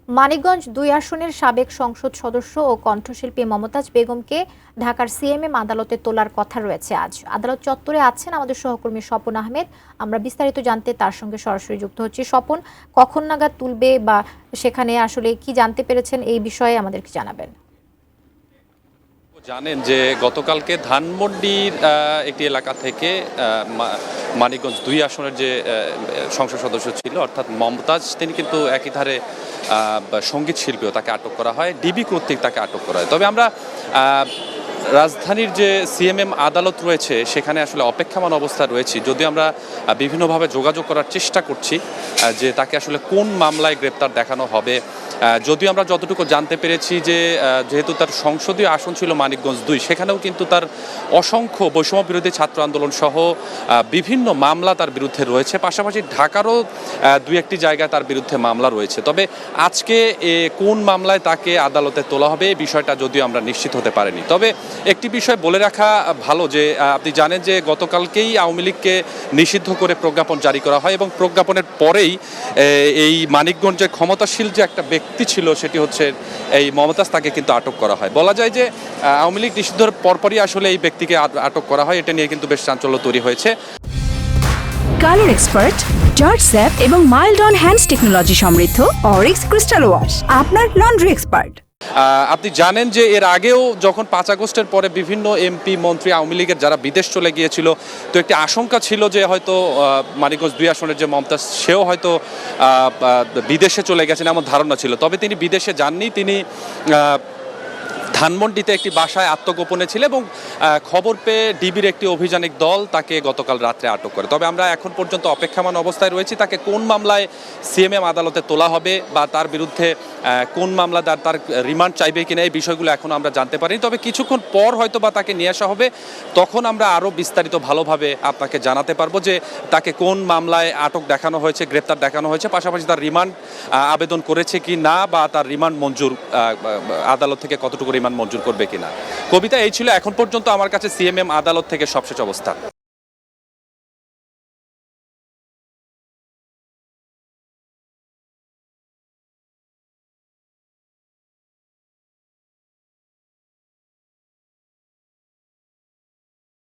মানিকগঞ্জ ২ আসনের সাবেক সংসদ সদস্য ও কণ্ঠশিল্পী মমতাজ বেগমকে ঢাকার সিএমএম আদালতে তোলার কথা রয়েছে আজ। আদালত চত্বরে আছেন আমাদের সহকর্মী স্বপন আহমেদ। আমরা বিস্তারিত জানতে তার সঙ্গে সরাসরি যুক্ত হচ্ছি। স্বপন, কখন নাগাদ তুলবে বা সেখানে আসলে কি জানতে পেরেছেন এই বিষয়ে আমাদেরকে জানাবেন। জানেন যে গতকালকে ধানমন্ডির একটি এলাকা থেকে মানিকগঞ্জ ২ আসনের যে সংসদ সদস্য ছিল অর্থাৎ মমতাজ, তিনি কিন্তু একই ধারে সঙ্গীত শিল্পীও, তাকে আটক করা হয়, ডিবি কর্তৃক তাকে আটক করা হয়। তবে আমরা রাজধানীর যে সিএমএম আদালত রয়েছে সেখানে আসলে অপেক্ষমান অবস্থায় রয়েছি। যদি আমরা বিভিন্নভাবে যোগাযোগ করার চেষ্টা করছি যে তাকে আসলে কোন মামলায় গ্রেপ্তার দেখানো হবে। যদিও আমরা যতটুকু জানতে পেরেছি যে যেহেতু তার সংসদীয় আসন ছিল মানিকগঞ্জ ২, সেখানেও কিন্তু তার অসংখ্য বৈষম্য বিরোধী ছাত্র আন্দোলন সহ বিভিন্ন মামলা তার বিরুদ্ধে রয়েছে। পাশাপাশি ঢাকারও দু একটি জায়গায় তার বিরুদ্ধে মামলা রয়েছে। তবে আজকে কোন মামলায় তাকে আদালতে তোলা হবে এই বিষয়টা যদিও আমরা নিশ্চিত হতে পারিনি। তবে একটি বিষয় বলে রাখা ভালো যে আপনি জানেন যে গতকালকেই আওয়ামী লীগকে নিষিদ্ধ করে প্রজ্ঞাপন জারি করা হয় এবং প্রজ্ঞাপনের পরেই এই মানিকগঞ্জের ক্ষমতাশীল যে একটা ব্যক্তি ছিল সেটি হচ্ছে এই মমতাজ, তাকে কিন্তু আটক করা হয়। বলা যায় যে আওয়ামী লীগ নিষিদ্ধের পরপরই আসলে এই ব্যক্তিকে আটক করা হয়। এটা নিয়ে কিন্তু বেশ চাঞ্চল্য তৈরি হয়েছে। কালার এক্সপার্ট, জর্জ স্যাপ এবং মাইল্ড অন হ্যান্ডস টেকনোলজি সমৃদ্ধ অরিক্স ক্রিস্টাল ওয়াশ আপনার লন্ড্রি এক্সপার্ট। আপনি জানেন যে এর আগেও যখন ৫ আগস্টের পরে বিভিন্ন এমপি মন্ত্রী আওয়ামী লীগের যারা বিদেশ চলে গিয়েছিল, তো একটি আশঙ্কা ছিল যে হয়তো মানিকগঞ্জ ২ আসনের যে মমতাজ, সেও হয়তো বিদেশে চলে গেছেন এমন ধারণা ছিল। তবে তিনি বিদেশে যাননি, তিনি ধানমন্ডিতে একটি বাসায় আত্মগোপনে ছিল এবং খবর পেয়ে ডিবির একটি অভিযানিক দল তাকে গতকাল রাত্রে আটক করে। তবে আমরা এখন পর্যন্ত অপেক্ষমান অবস্থায় রয়েছি তাকে কোন মামলায় সিএমএম আদালতে তোলা হবে বা তার বিরুদ্ধে কোন মামলা তার রিমান্ড চাইবে কিনা এই বিষয়গুলো এখনও আমরা জানতে পারিনি। তবে কিছুক্ষণ পর হয়তো বা তাকে নিয়ে আসা হবে, তখন আমরা আরও বিস্তারিত ভালোভাবে আপনাকে জানাতে পারবো যে তাকে কোন মামলায় আটক দেখানো হয়েছে, গ্রেপ্তার দেখানো হয়েছে, পাশাপাশি তার রিমান্ড আবেদন করেছে কি না বা তার রিমান্ড মঞ্জুর আদালত থেকে কতটুকু রিমান্ড মঞ্জুর করবে কিনা। কবিতা, এই ছিল এখন পর্যন্ত আমার কাছে সিএমএম আদালত থেকে সবশেষ অবস্থা।